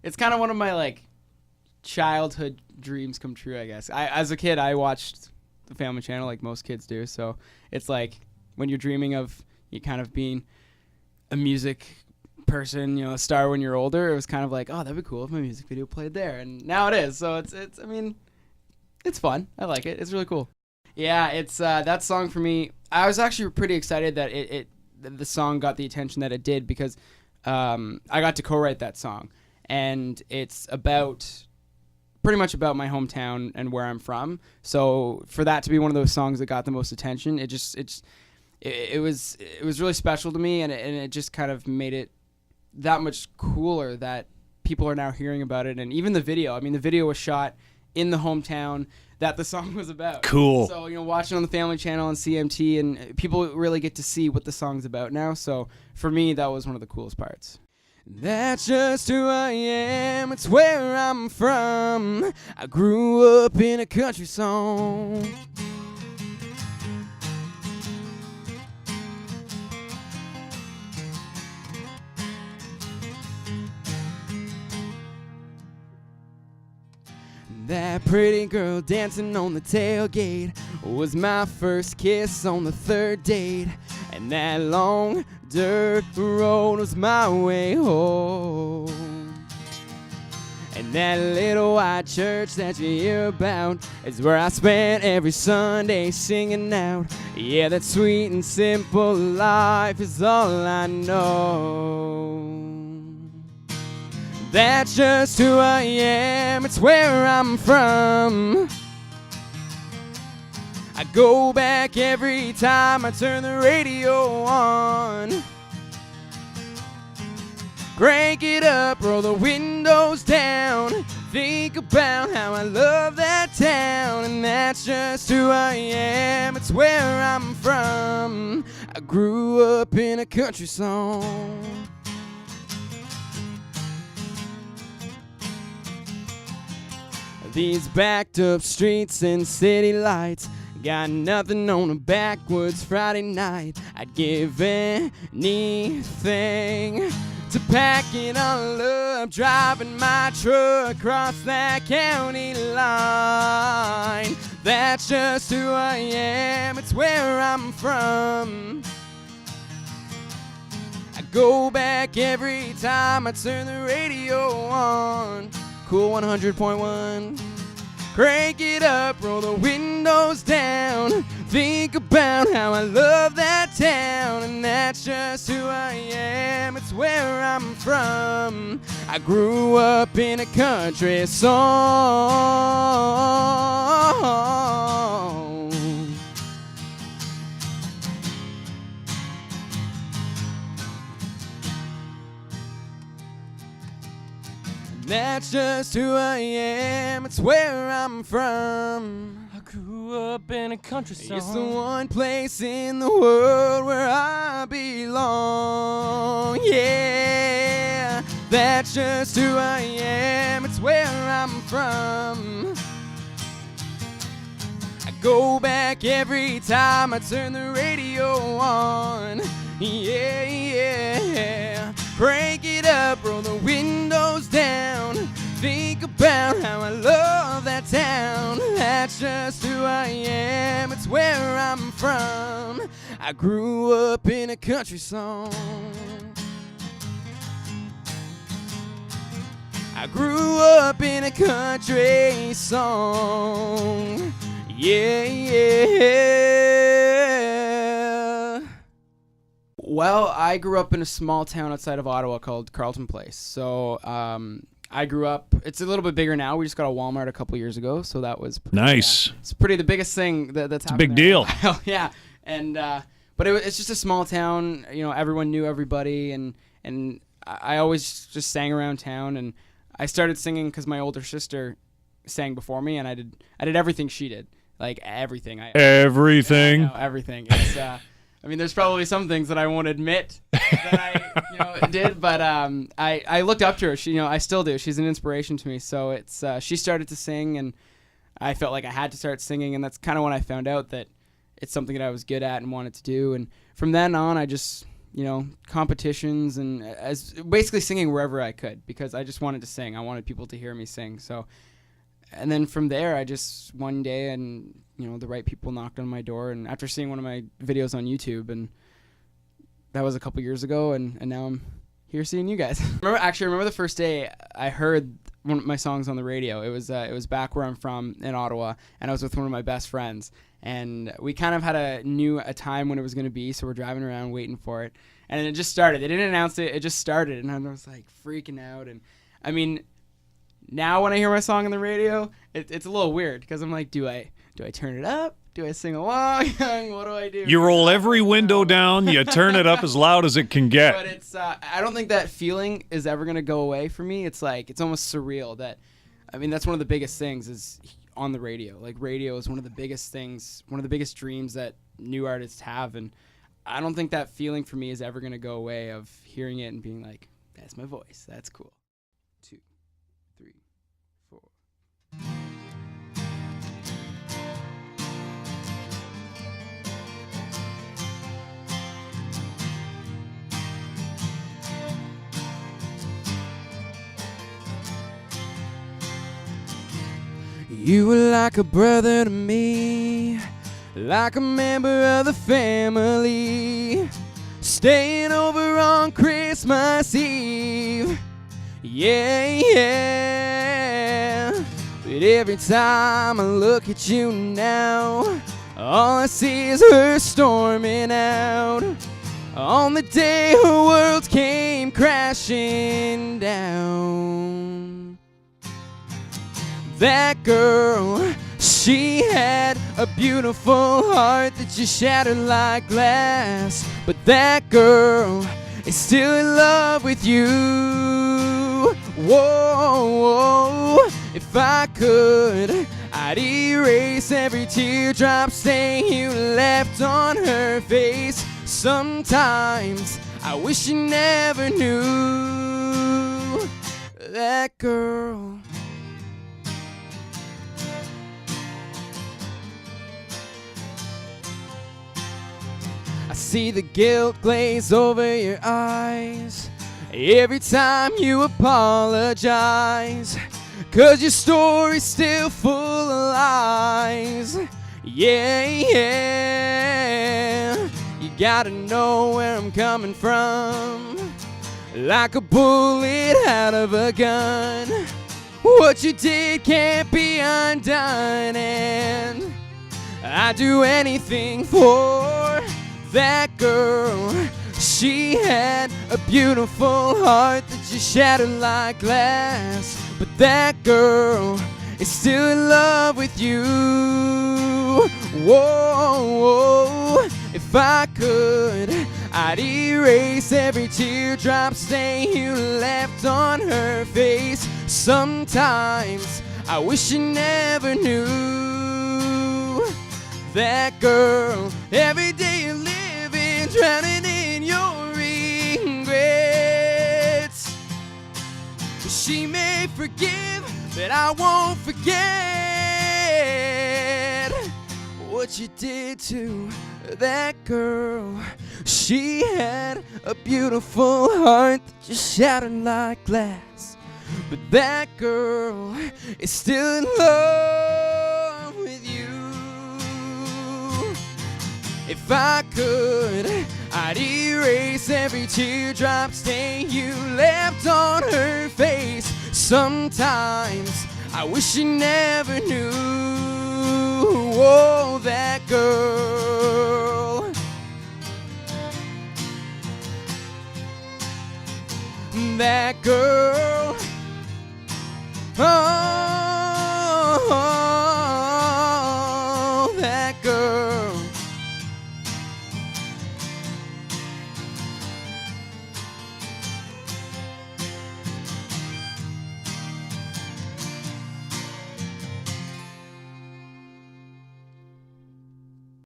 it's kind of one of my like childhood dreams come true, I guess. As a kid, I watched the Family Channel like most kids do. So it's like when you're dreaming of you kind of being a music person, a star when you're older, it was kind of like, oh, that'd be cool if my music video played there. And now it is. So it's I mean, it's fun. I like it. It's really cool. Yeah, it's that song for me. I was actually pretty excited that the song got the attention that it did because I got to co-write that song, and it's pretty much about my hometown and where I'm from. So for that to be one of those songs that got the most attention, it was really special to me, and it just kind of made it that much cooler that people are now hearing about it. And even the video. I mean, the video was shot in the hometown that the song was about. Cool. So, watching on the Family Channel and CMT, and people really get to see what the song's about now. So for me, that was one of the coolest parts. That's just who I am, it's where I'm from. I grew up in a country song. That pretty girl dancing on the tailgate was my first kiss on the third date. And that long dirt road was my way home. And that little white church that you hear about is where I spent every Sunday singing out. Yeah, that sweet and simple life is all I know. That's just who I am, it's where I'm from. I go back every time I turn the radio on. Crank it up, roll the windows down. Think about how I love that town. And that's just who I am, it's where I'm from. I grew up in a country song. These backed up streets and city lights got nothing on a backwoods Friday night. I'd give anything to pack it all up, driving my truck across that county line. That's just who I am, it's where I'm from. I go back every time I turn the radio on. Cool 100.1. Crank it up, roll the windows down. Think about how I love that town. And that's just who I am, it's where I'm from. I grew up in a country song. That's just who I am, it's where I'm from. I grew up in a country song. It's the one place in the world where I belong. Yeah, that's just who I am, it's where I'm from. I go back every time I turn the radio on. Yeah, yeah. Crank it up, roll the windows down. Think about how I love that town. That's just who I am, it's where I'm from. I grew up in a country song. I grew up in a country song. Yeah, yeah. Well, I grew up in a small town outside of Ottawa called Carleton Place. So I grew up, it's a little bit bigger now. We just got a Walmart a couple years ago. So that was pretty, nice. It's pretty the biggest thing that's happened. It's a big deal. Yeah. And but it's just a small town. Everyone knew everybody. And I always just sang around town. And I started singing because my older sister sang before me. And I did everything she did. Like everything. Everything? Everything. It's I mean, there's probably some things that I won't admit that I, did, but I looked up to her. She, I still do. She's an inspiration to me. So it's she started to sing, and I felt like I had to start singing, and that's kind of when I found out that it's something that I was good at and wanted to do. And from then on, I just competitions and as basically singing wherever I could, because I just wanted to sing. I wanted people to hear me sing. So, and then from there, I just one day and the right people knocked on my door, and after seeing one of my videos on YouTube, and that was a couple years ago, and now I'm here seeing you guys. I remember the first day I heard one of my songs on the radio. It was back where I'm from in Ottawa, and I was with one of my best friends, and we kind of had a time when it was going to be, so we're driving around waiting for it, and it just started. They didn't announce it, it just started, and I was like freaking out. And I mean, now when I hear my song on the radio, it's a little weird, because I'm like, do I turn it up? Do I sing along? What do I do? You roll every window down, you turn it up as loud as it can get. But it's I don't think that feeling is ever going to go away for me. It's like, it's almost surreal that, I mean, that's one of the biggest things is on the radio. Like, radio is one of the biggest things, one of the biggest dreams that new artists have, and I don't think that feeling for me is ever going to go away, of hearing it and being like, that's my voice, that's cool. 2, 3, 4. You were like a brother to me, like a member of the family, staying over on Christmas Eve. Yeah, yeah. But every time I look at you now, all I see is her storming out on the day her world came crashing down. That girl, she had a beautiful heart that you shattered like glass. But that girl is still in love with you. Whoa, if I could, I'd erase every teardrop stain you left on her face. Sometimes I wish you never knew that girl. I see the guilt glaze over your eyes every time you apologize, 'cause your story's still full of lies. Yeah, yeah. You gotta know where I'm coming from, like a bullet out of a gun. What you did can't be undone, and I'd do anything for that girl. She had a beautiful heart that you shattered like glass. But that girl is still in love with you. Whoa, if I could, I'd erase every teardrop stain you left on her face. Sometimes I wish you never knew that girl. Every day you're living, drowning in your regrets. She may forgive, but I won't forget what you did to that girl. She had a beautiful heart that just shattered like glass. But that girl is still in love with you. If I could, I'd erase every teardrop stain you left on her face. Sometimes I wish you never knew. Oh, that girl. That girl. Oh.